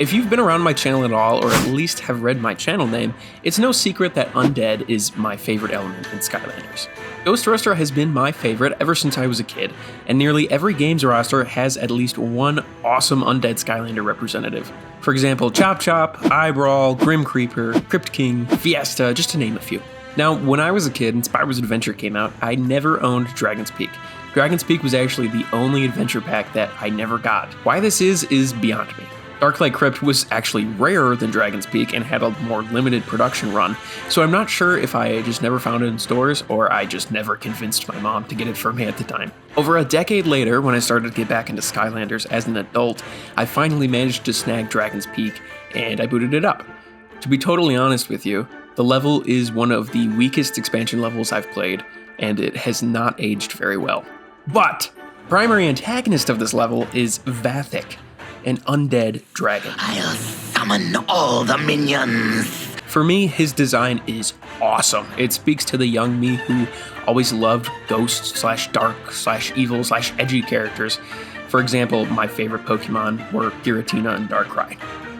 If you've been around my channel at all, or at least have read my channel name, it's no secret that undead is my favorite element in Skylanders. Ghost Roaster has been my favorite ever since I was a kid, and nearly every game's roster has at least one awesome undead Skylander representative. For example, Chop Chop, Eyebrawl, Grim Creeper, Crypt King, Fiesta, just to name a few. Now, when I was a kid and Spyro's Adventure came out, I never owned Dragon's Peak. Dragon's Peak was actually the only adventure pack that I never got. Why this is beyond me. Darklight Crypt was actually rarer than Dragon's Peak and had a more limited production run, so I'm not sure if I just never found it in stores or I just never convinced my mom to get it for me at the time. Over a decade later, when I started to get back into Skylanders as an adult, I finally managed to snag Dragon's Peak and I booted it up. To be totally honest with you, the level is one of the weakest expansion levels I've played, and it has not aged very well. But the primary antagonist of this level is Vathek, an undead dragon. I'll summon all the minions. For me, his design is awesome. It speaks to the young me who always loved ghost/dark/evil/edgy characters. For example, my favorite Pokemon were Giratina and Darkrai.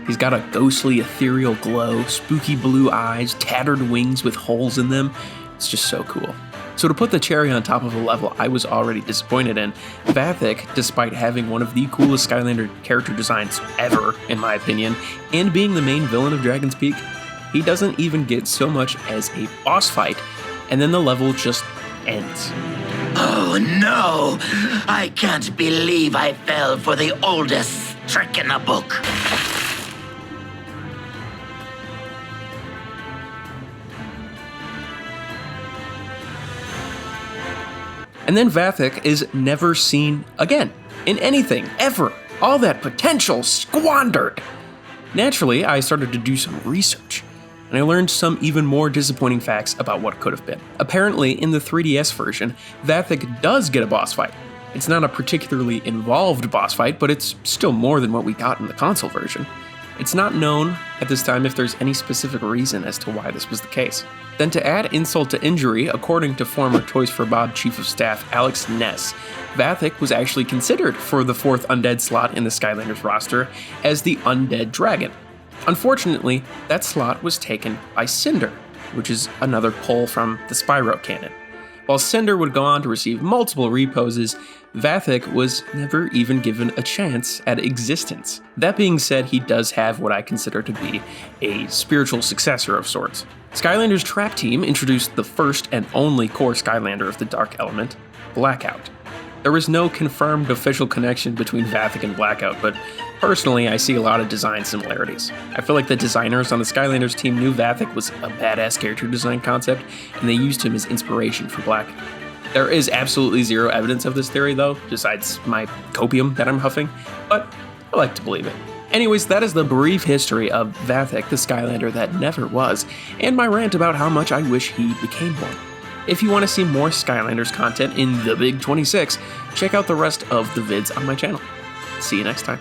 He's got a ghostly, ethereal glow, spooky blue eyes, tattered wings with holes in them. It's just so cool. So to put the cherry on top of a level I was already disappointed in, Vathek, despite having one of the coolest Skylander character designs ever, in my opinion, and being the main villain of Dragon's Peak, he doesn't even get so much as a boss fight, and then the level just ends. Oh no! I can't believe I fell for the oldest trick in the book. And then Vathek is never seen again, in anything, ever. All that potential squandered. Naturally, I started to do some research, and I learned some even more disappointing facts about what could have been. Apparently, in the 3DS version, Vathek does get a boss fight. It's not a particularly involved boss fight, but it's still more than what we got in the console version. It's not known at this time if there's any specific reason as to why this was the case. Then to add insult to injury, according to former Toys for Bob Chief of Staff Alex Ness, Vathek was actually considered for the 4th undead slot in the Skylanders roster as the undead dragon. Unfortunately, that slot was taken by Cinder, which is another pull from the Spyro canon. While Cinder would go on to receive multiple reposes, Vathek was never even given a chance at existence. That being said, he does have what I consider to be a spiritual successor of sorts. Skylanders Trap Team introduced the first and only core Skylander of the Dark element, Blackout. There was no confirmed official connection between Vathek and Blackout, but personally I see a lot of design similarities. I feel like the designers on the Skylanders team knew Vathek was a badass character design concept, and they used him as inspiration for Blackout. There is absolutely zero evidence of this theory though, besides my copium that I'm huffing, but I like to believe it. Anyways, that is the brief history of Vathek, the Skylander that never was, and my rant about how much I wish he became one. If you want to see more Skylanders content in the Big 26, check out the rest of the vids on my channel. See you next time.